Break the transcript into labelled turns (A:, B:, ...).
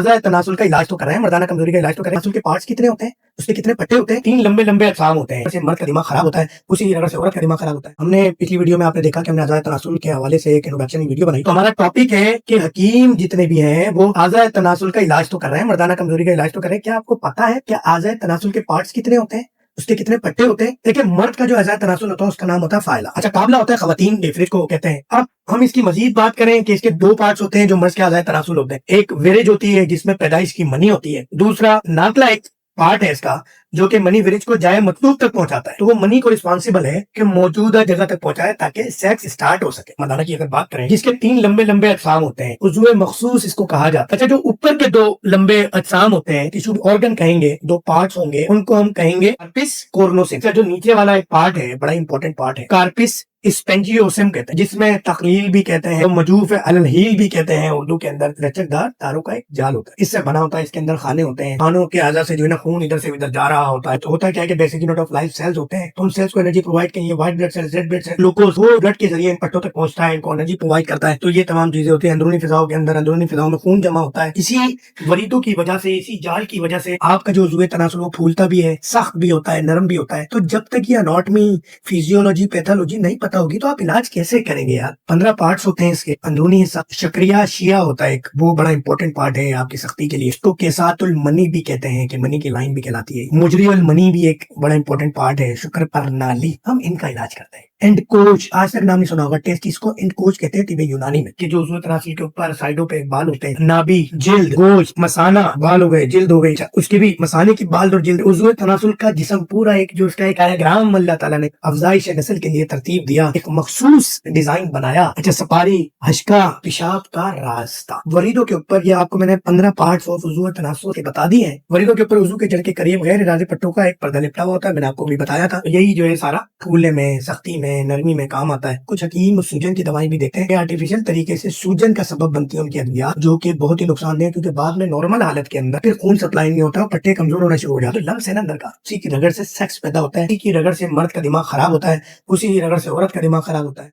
A: तनासुल का इलाज तो कर रहे हैं, मर्दाना कमजोरी का इलाज तो कर रहे हैं। तनासुल के पार्ट्स कितने होते हैं, उसके कितने पट्टे होते हैं? 3 लंबे लंबे अक़साम होते हैं। जैसे मर्द का दिमाग खराब होता है, उसी रगड़ से औरत का दिमाग खराब होता है। हमने पिछली वीडियो में आपने देखा कि हमने आज़ाद तनासुल के हवाले से एक इंट्रोडक्शन वीडियो बनाई। तो हमारा टॉपिक है कि हकीम जितने भी हैं वो आज़ाद तनासुल का इलाज तो कर रहे हैं, मर्दाना कमजोरी का इलाज तो कर रहे हैं। क्या आपको पता है कि आज़ाद तनासुल के पार्ट्स कितने होते हैं, उसके कितने पट्टे होते हैं? देखिए, मर्द का जो आज़ाद तनासुल होता है उसका नाम होता है फायला। अच्छा, काबला होता है खवातीन बेफरिज को कहते हैं। अब हम इसकी मजीद बात करें कि इसके 2 पार्ट्स होते हैं जो मर्द के आज़ाद तनासुल होते हैं। एक विरिज होती है जिसमें पैदाइश की मनी होती है, दूसरा नाकला एक पार्ट है इसका जो कि मनी विरिज को जाए मतलूब तक पहुंचाता है। तो वो मनी को रिस्पॉन्सिबल है कि मौजूदा जगह तक पहुंचाए ताकि सेक्स स्टार्ट हो सके। मर्दाना की अगर बात करें, जिसके 3 लंबे लंबे अक़साम होते हैं, उज़्वे मखसूस इसको कहा जाता है। अच्छा, जो ऊपर के 2 लंबे अक़साम होते हैं, टिश्यू ऑर्गन कहेंगे, 2 पार्ट्स होंगे, उनको हम कहेंगे कार्पिस कोर्नोसिस। जो नीचे वाला एक पार्ट है, बड़ा इंपॉर्टेंट पार्ट है, कार्पिस स्पेंजियोसम कहते हैं, जिसमें तकलील भी कहते हैं, मजूफ अलहील भी कहते हैं उर्दू के अंदर। लचकदार तारों का एक जाल होता है, इससे बना होता है। इसके अंदर खाने होते हैं, खानों के आज़ा से जो है ना खून इधर से इधर जा रहा होता है। तो होता क्या है कि basic unit of life cells होते हैं। तो उन सेल्स को एनर्जी प्रोवाइड करेंगे, white blood cells, red blood cells, glucose वो ब्लड के जरिए इन पट्टों तक पहुंचता है, इनको एनर्जी प्रोवाइड करता है। तो ये तमाम चीजें होती है अंदरूनी फिजाओं के अंदर। अंदरूनी फिजाओं में खून जमा होता है। इसी वरीदों की वजह से, इसी जाल की वजह से आपका जो उज़्वे तनासुल वो फूलता भी है, सख्त भी होता है, नरम भी होता है। तो जब तक ये एनाटॉमी, फिजियोलॉजी, पैथोलॉजी नहीं पता होगी तो आप इलाज कैसे करेंगे यार? 15 पार्ट्स होते हैं इसके। अंदरूनी हिस्सा शक्रिया शिया होता है एक, वो बड़ा इंपॉर्टेंट पार्ट है आपकी सख्ती के लिए। इसको केसातुल मनी भी कहते हैं कि मनी की लाइन भी कहलाती है। मुजरियुल मनी भी एक बड़ा इंपॉर्टेंट पार्ट है। शुक्र प्रणाली, हम इनका इलाज करते हैं। एंड कोच, आज तक नाम नहीं सुना होगा, टेस्ट इसको एंड कोच कहते हैं तिब्बे यूनानी में। कि जो उज़्वे तनासुल के ऊपर साइडों पे बाल होते हैं, नाभि, जिल्द, गोश, मसाना, बाल हो गए, जिल्द हो गई, उसके भी मसाने की बाल और जिल्द। उज़्वे तनासुल का जिस्म पूरा एक जो उसका एक डायग्राम अल्लाह ताला ने अफजाइश नस्ल के लिए तरतीब दिया, एक मखसूस डिजाइन बनाया। अच्छा, सपारी, हश्का, पेशाब का रास्ता, वरीदों के ऊपर, ये आपको मैंने 15 पार्ट्स ऑफ उज़्वे तनासुल के बता दिए हैं। वरीदों के ऊपर उज़ू के जड़ के करीब गैर इरादे पट्टों का एक पर्दा लिपटा हुआ होता है, मैंने आपको भी बताया था। यही जो है सारा फूलने में, सख्ती में, नरमी में काम आता है। कुछ हकीम सूजन की दवाई भी देते हैं, आर्टिफिशियल तरीके से सूजन का सबब बनती है उनकी अद्वियात, जो कि बहुत ही नुकसानदेह है, क्योंकि बाद में नॉर्मल हालत के अंदर फिर खून सप्लाई नहीं होता, पट्टे कमजोर होना शुरू हो जाते हैं। लम्स है ना अंदर का, उसी की रगड़ से सेक्स पैदा होता है, उसी की रगड़ से मर्द का दिमाग खराब होता है, उसी की रगड़ से औरत का दिमाग खराब होता है।